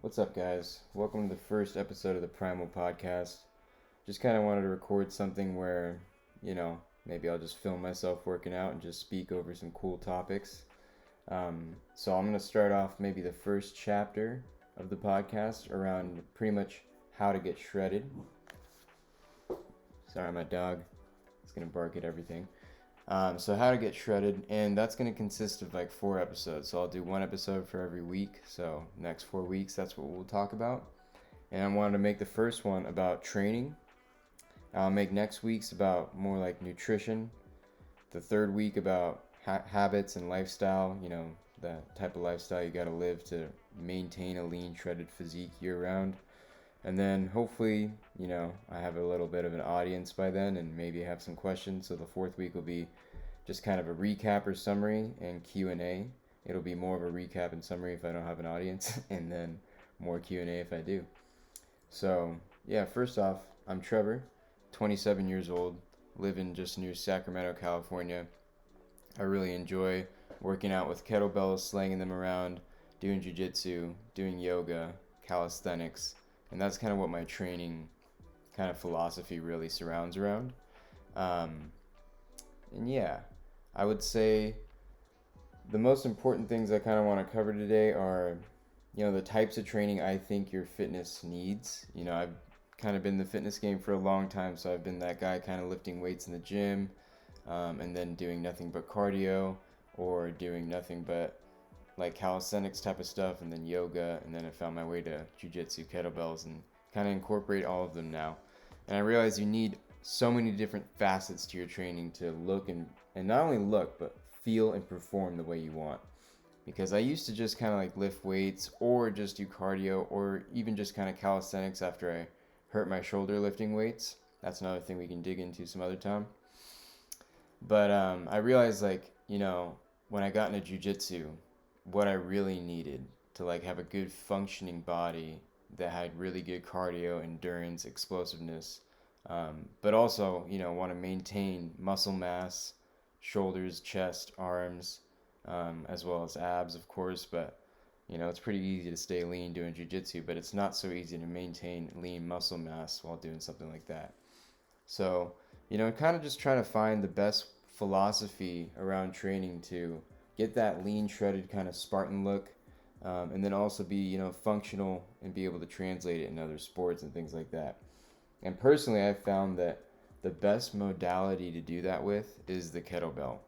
What's up, guys? Welcome to the first episode of the Primal podcast. Just kind of wanted to record something where, maybe I'll just film myself working out and just speak over some cool topics. So I'm going to start off maybe the first chapter of the podcast around pretty much how to get shredded. Sorry, my dog is going to bark at everything. So how to get shredded, and that's going to consist of like 4 episodes. So I'll do one episode for every week. So next 4 weeks, that's what we'll talk about. And I wanted to make the first one about training. I'll make next week's about more like nutrition. The third week about habits and lifestyle. The type of lifestyle you got to live to maintain a lean, shredded physique year round. And then hopefully, I have a little bit of an audience by then and maybe have some questions. So the fourth week will be just kind of a recap or summary and Q&A. It'll be more of a recap and summary if I don't have an audience and then more Q&A if I do. So, yeah, first off, I'm Trevor, 27 years old, living just near Sacramento, California. I really enjoy working out with kettlebells, slinging them around, doing jiu-jitsu, doing yoga, calisthenics, and that's kind of what my training kind of philosophy really surrounds around. And yeah, I would say the most important things I kind of want to cover today are, the types of training I think your fitness needs. I've kind of been in the fitness game for a long time, so I've been that guy kind of lifting weights in the gym, and then doing nothing but cardio or doing nothing but like calisthenics type of stuff, and then yoga, and then I found my way to jiu-jitsu, kettlebells, and kind of incorporate all of them now. And I realize you need so many different facets to your training to look and not only look, but feel and perform the way you want. Because I used to just kind of like lift weights or just do cardio or even just kind of calisthenics after I hurt my shoulder lifting weights. That's another thing we can dig into some other time. But I realized when I got into jiu-jitsu, what I really needed to like have a good functioning body that had really good cardio, endurance, explosiveness, but also want to maintain muscle mass, shoulders, chest, arms, as well as abs, of course. But it's pretty easy to stay lean doing jiu-jitsu, but it's not so easy to maintain lean muscle mass while doing something like that. So kind of just trying to find the best philosophy around training to get that lean, shredded kind of Spartan look, and then also be functional and be able to translate it in other sports and things like that. And personally, I've found that the best modality to do that with is the kettlebell,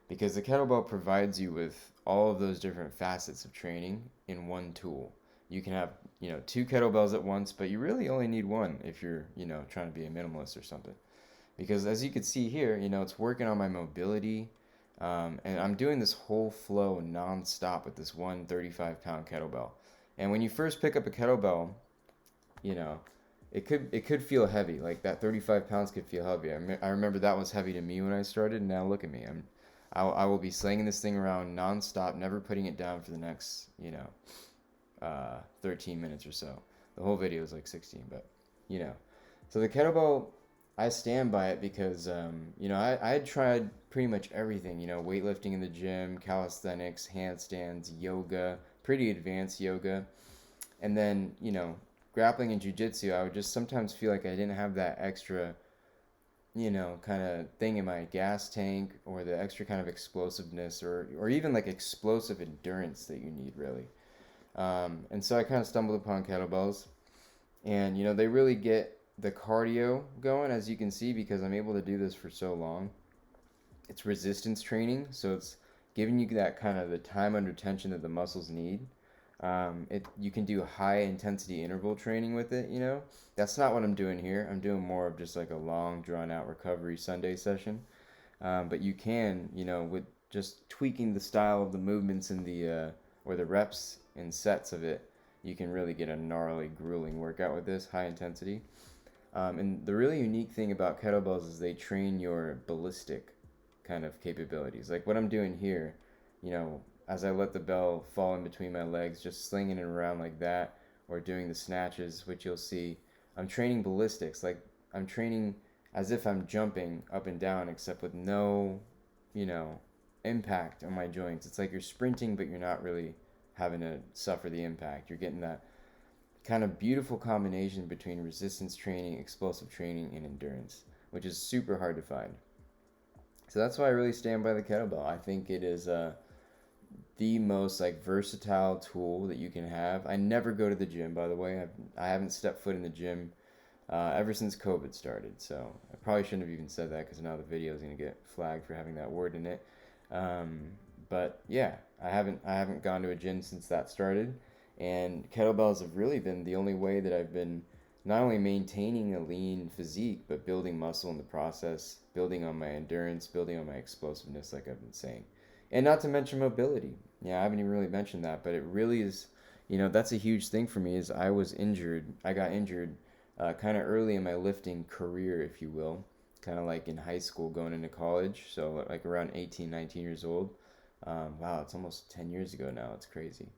because the kettlebell provides you with all of those different facets of training in one tool. You can have two kettlebells at once, but you really only need one if you're trying to be a minimalist or something. Because as you can see here, it's working on my mobility. And I'm doing this whole flow non-stop with this one 35-pound kettlebell. And when you first pick up a kettlebell, it could feel heavy. Like that 35 pounds could feel heavy. I remember that was heavy to me when I started, and now look at me. I will be slinging this thing around non-stop, never putting it down for the next 13 minutes or so. The whole video is like 16, but so the kettlebell, I stand by it because, I had tried pretty much everything, weightlifting in the gym, calisthenics, handstands, yoga, pretty advanced yoga. And then, grappling and jiu-jitsu, I would just sometimes feel like I didn't have that extra, kind of thing in my gas tank, or the extra kind of explosiveness, or even like explosive endurance that you need, really. And so I kind of stumbled upon kettlebells. And, they really get the cardio going, as you can see, because I'm able to do this for so long. It's resistance training, so it's giving you that kind of the time under tension that the muscles need. You can do high intensity interval training with it. That's not what I'm doing here. I'm doing more of just like a long drawn out recovery Sunday session. But you can, with just tweaking the style of the movements and the or the reps and sets of it, you can really get a gnarly, grueling workout with this high intensity. And the really unique thing about kettlebells is they train your ballistic kind of capabilities. Like what I'm doing here, as I let the bell fall in between my legs, just slinging it around like that, or doing the snatches, which you'll see, I'm training ballistics. Like I'm training as if I'm jumping up and down, except with no, impact on my joints. It's like you're sprinting, but you're not really having to suffer the impact. You're getting that kind of beautiful combination between resistance training, explosive training, and endurance, which is super hard to find. So that's why I really stand by the kettlebell. I think it is the most like versatile tool that you can have. I never go to the gym, by the way. I haven't stepped foot in the gym ever since COVID started. So I probably shouldn't have even said that because now the video is going to get flagged for having that word in it. Um, but yeah, I haven't gone to a gym since that started, and kettlebells have really been the only way that I've been not only maintaining a lean physique but building muscle in the process, building on my endurance, building on my explosiveness, like I've been saying, and not to mention mobility. Yeah, I haven't even really mentioned that, but it really is. That's a huge thing for me. Is I was injured. I got injured kind of early in my lifting career, if you will, kind of like in high school going into college. So like around 18, 19 years old. Wow, it's almost 10 years ago now. It's crazy.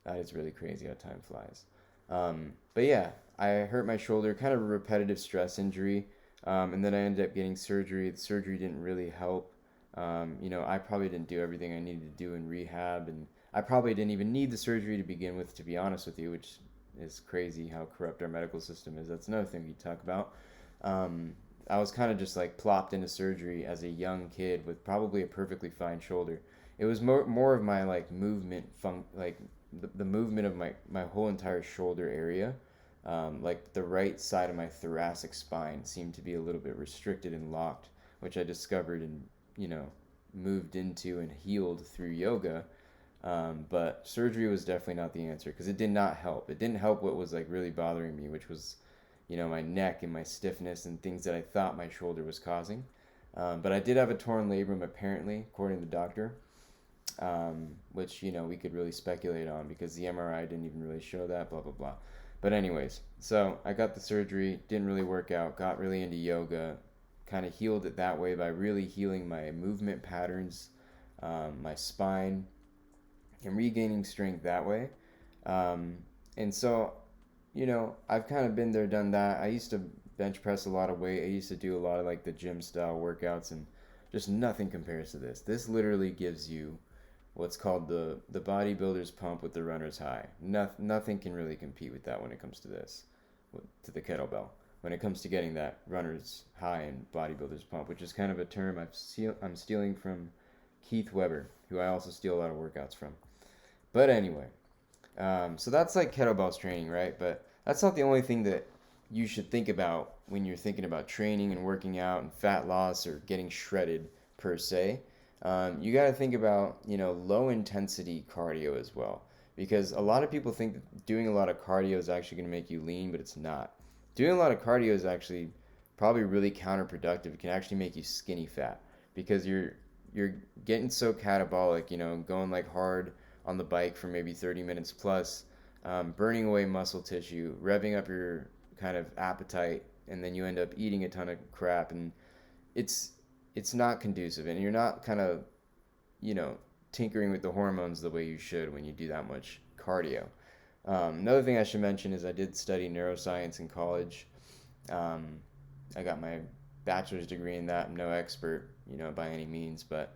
That is really crazy how time flies. But yeah, I hurt my shoulder, kind of a repetitive stress injury. And then I ended up getting surgery. The surgery didn't really help. I probably didn't do everything I needed to do in rehab, and I probably didn't even need the surgery to begin with, to be honest with you, which is crazy how corrupt our medical system is. That's another thing we talk about. Um, I was kind of just like plopped into surgery as a young kid with probably a perfectly fine shoulder. It was more of my like like the movement of my whole entire shoulder area. Like the right side of my thoracic spine seemed to be a little bit restricted and locked, which I discovered and you know moved into and healed through yoga. But surgery was definitely not the answer because it did not help. It didn't help what was like really bothering me, which was, my neck and my stiffness and things that I thought my shoulder was causing. But I did have a torn labrum apparently, according to the doctor, which we could really speculate on because the MRI didn't even really show that. Blah blah blah. But anyways, so I got the surgery, didn't really work out. Got really into yoga, kind of healed it that way by really healing my movement patterns, my spine, and regaining strength that way. Um, and so, I've kind of been there, done that. I used to bench press a lot of weight. I used to do a lot of like the gym style workouts, and just nothing compares to this. This literally gives you what's called the bodybuilder's pump with the runner's high. Nothing can really compete with that when it comes to this, to the kettlebell. When it comes to getting that runner's high and bodybuilder's pump, which is kind of a term I'm stealing from Keith Weber, who I also steal a lot of workouts from. But anyway, so that's like kettlebell training, right? But that's not the only thing that you should think about when you're thinking about training and working out and fat loss or getting shredded per se. You got to think about, low intensity cardio as well. Because a lot of people think that doing a lot of cardio is actually going to make you lean, but it's not. Doing a lot of cardio is actually probably really counterproductive. It can actually make you skinny fat because you're getting so catabolic, going like hard on the bike for maybe 30 minutes plus, burning away muscle tissue, revving up your kind of appetite, and then you end up eating a ton of crap, and it's it's not conducive, and you're not kind of you know tinkering with the hormones the way you should when you do that much cardio. Another thing I should mention is I did study neuroscience in college. Um, I got my bachelor's degree in that. I'm no expert, by any means, but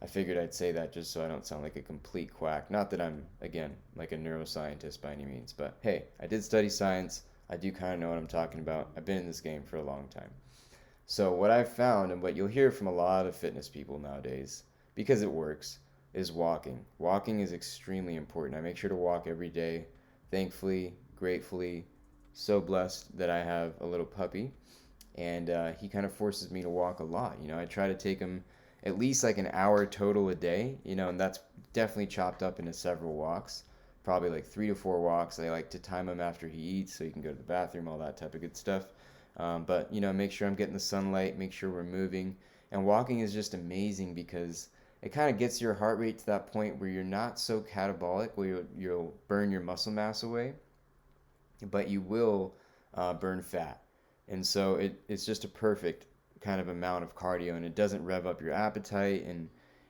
I figured I'd say that just so I don't sound like a complete quack. Not that I'm, again, like a neuroscientist by any means, but hey, I did study science. I do kind of know what I'm talking about. I've been in this game for a long time. So, what I've found, and what you'll hear from a lot of fitness people nowadays, because it works, is walking. Walking is extremely important. I make sure to walk every day. Thankfully, gratefully, so blessed that I have a little puppy, and he kind of forces me to walk a lot. I try to take him at least like an hour total a day, and that's definitely chopped up into several walks, probably like 3 to 4 walks. I like to time him after he eats so he can go to the bathroom, all that type of good stuff. But make sure I'm getting the sunlight, make sure we're moving, and walking is just amazing because it kind of gets your heart rate to that point where you're not so catabolic, where you'll burn your muscle mass away, but you will burn fat. And so it's just a perfect kind of amount of cardio, and it doesn't rev up your appetite, and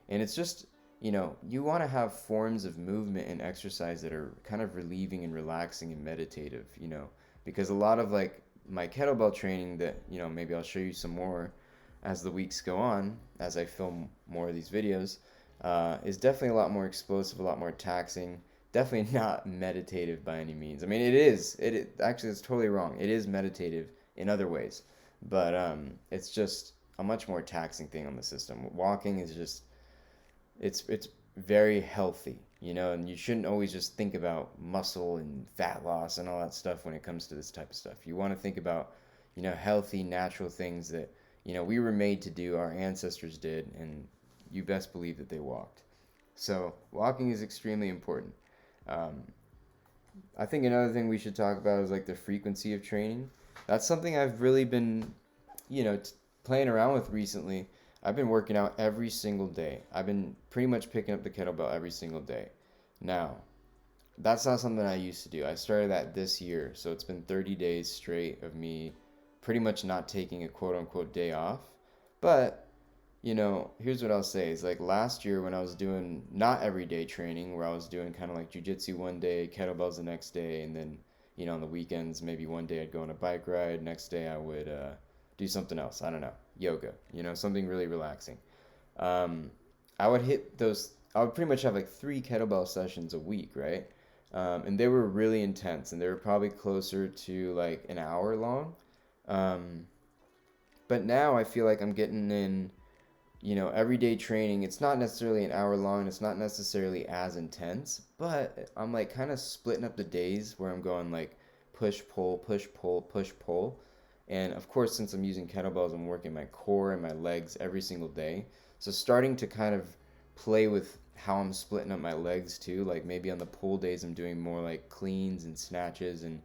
it's just you want to have forms of movement and exercise that are kind of relieving and relaxing and meditative, because a lot of like my kettlebell training that maybe I'll show you some more as the weeks go on, as I film more of these videos, is definitely a lot more explosive, a lot more taxing, definitely not meditative by any means. I mean, it is. Actually, it's totally wrong. It is meditative in other ways, but it's just a much more taxing thing on the system. Walking is just it's very healthy, and you shouldn't always just think about muscle and fat loss and all that stuff when it comes to this type of stuff. You want to think about, healthy, natural things that, we were made to do, our ancestors did, and you best believe that they walked. So walking is extremely important. Um, I think another thing we should talk about is like the frequency of training. That's something I've really been, playing around with recently. I've been working out every single day. I've been pretty much picking up the kettlebell every single day. Now, that's not something I used to do. I started that this year, so it's been 30 days straight of me pretty much not taking a quote unquote day off. But here's what I'll say is like last year when I was doing not everyday training, where I was doing kind of like jujitsu one day, kettlebells the next day, and then, on the weekends, maybe one day I'd go on a bike ride, next day I would do something else. I don't know, yoga, something really relaxing. Um, I would hit those, I would pretty much have like 3 kettlebell sessions a week, right? And they were really intense and they were probably closer to like an hour long. Um, but now I feel like I'm getting in, everyday training. It's not necessarily an hour long, it's not necessarily as intense, but I'm like kind of splitting up the days where I'm going like push pull push pull push pull. And of course, since I'm using kettlebells, I'm working my core and my legs every single day, so starting to kind of play with how I'm splitting up my legs too. Like maybe on the pull days I'm doing more like cleans and snatches and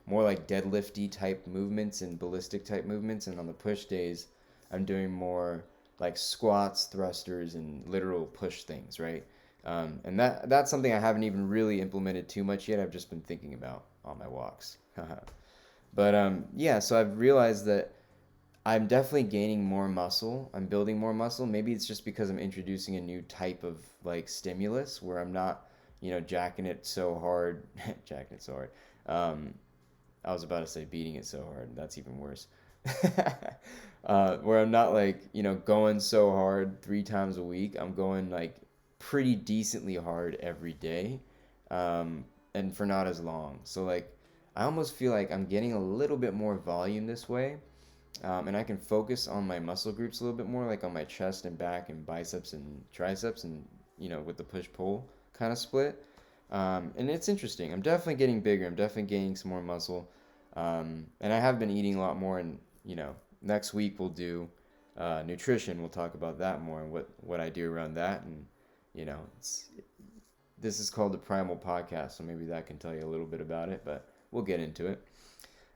more like deadlifty type movements and ballistic type movements, and on the push days I'm doing more like squats, thrusters, and literal push things, right? And that's something I haven't even really implemented too much yet. I've just been thinking about on my walks. But yeah, so I've realized that I'm definitely gaining more muscle. I'm building more muscle. Maybe it's just because I'm introducing a new type of like stimulus where I'm not, jacking it so hard, jacking it so hard. Um, I was about to say beating it so hard. That's even worse. Where I'm not like, going so hard 3 times a week. I'm going like pretty decently hard every day, um, and for not as long. So like, I almost feel like I'm getting a little bit more volume this way, and I can focus on my muscle groups a little bit more, like on my chest and back and biceps and triceps, and with the push pull kind of split. And it's interesting. I'm definitely getting bigger. I'm definitely gaining some more muscle. And I have been eating a lot more. And next week we'll do nutrition. We'll talk about that more and what I do around that. And this is called the Primal podcast, so maybe that can tell you a little bit about it. But we'll get into it.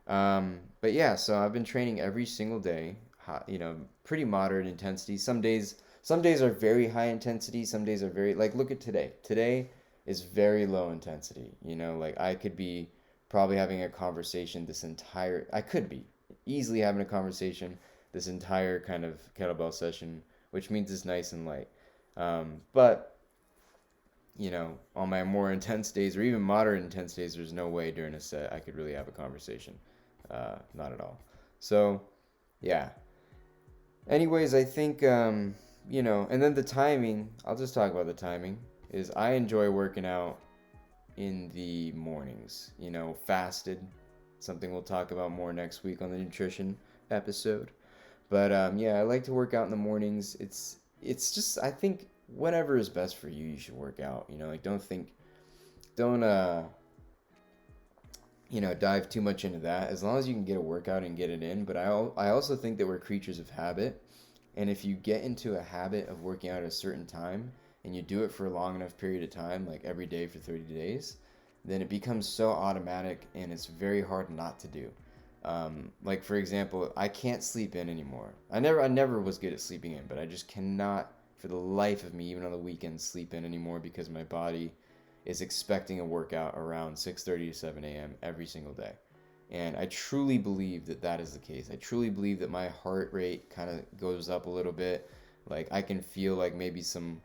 But yeah, so I've been training every single day. Pretty moderate intensity. Some days are very high intensity. Some days are very like look at today. Today is very low intensity. Like I could be probably having a conversation I could be easily having a conversation this entire kind of kettlebell session, which means it's nice and light. But on my more intense days or even moderate intense days, there's no way during a set I could really have a conversation. Not at all. So, yeah. Anyways, I think, and then the timing, I'll just talk about the timing, is I enjoy working out in the mornings, fasted, something we'll talk about more next week on the nutrition episode. But yeah, I like to work out in the mornings. It's just I think whatever is best for you, you should work out. Like don't dive too much into that. As long as you can get a workout and get it in. But I also think that we're creatures of habit, and if you get into a habit of working out at a certain time and you do it for a long enough period of time, like every day for 30 days, then it becomes so automatic and it's very hard not to do. Like for example, I can't sleep in anymore. I never was good at sleeping in, but I just cannot, for the life of me, even on the weekends, sleep in anymore because my body is expecting a workout around 6:30 to 7 a.m. every single day. And I truly believe that that is the case. I truly believe that my heart rate kind of goes up a little bit. Like I can feel like maybe some,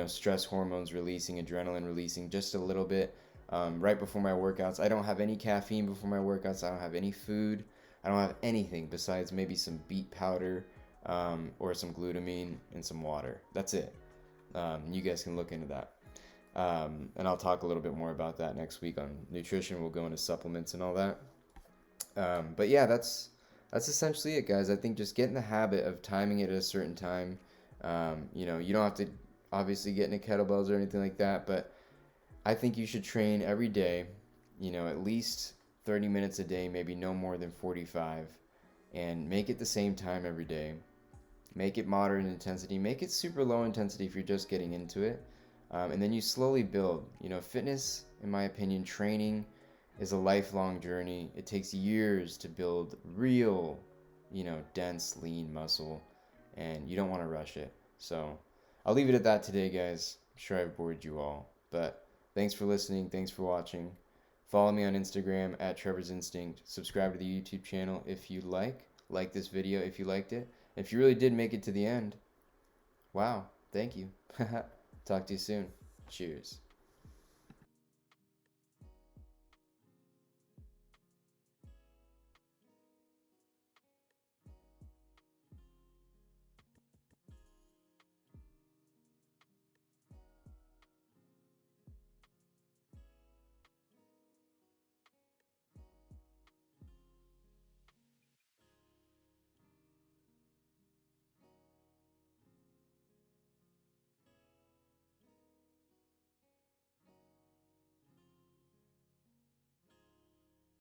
stress hormones releasing, adrenaline releasing just a little bit right before my workouts. I don't have any caffeine before my workouts. I don't have any food. I don't have anything besides maybe some beet powder or some glutamine and some water. That's it. You guys can look into that. And I'll talk a little bit more about that next week on nutrition. We'll go into supplements and all that. But yeah, that's essentially it, guys. I think just get in the habit of timing it at a certain time. You don't have to obviously get into kettlebells or anything like that, but I think you should train every day, at least 30 minutes a day, maybe no more than 45, and make it the same time every day. Make it moderate intensity, make it super low intensity if you're just getting into it. And then you slowly build. Fitness, in my opinion, training is a lifelong journey. It takes years to build real, dense, lean muscle, and you don't want to rush it. So I'll leave it at that today, guys. I'm sure I've bored you all, but thanks for listening. Thanks for watching. Follow me on Instagram at Trevor's Instinct. Subscribe to the YouTube channel if you like. Like this video if you liked it. If you really did make it to the end, wow, thank you. Talk to you soon. Cheers.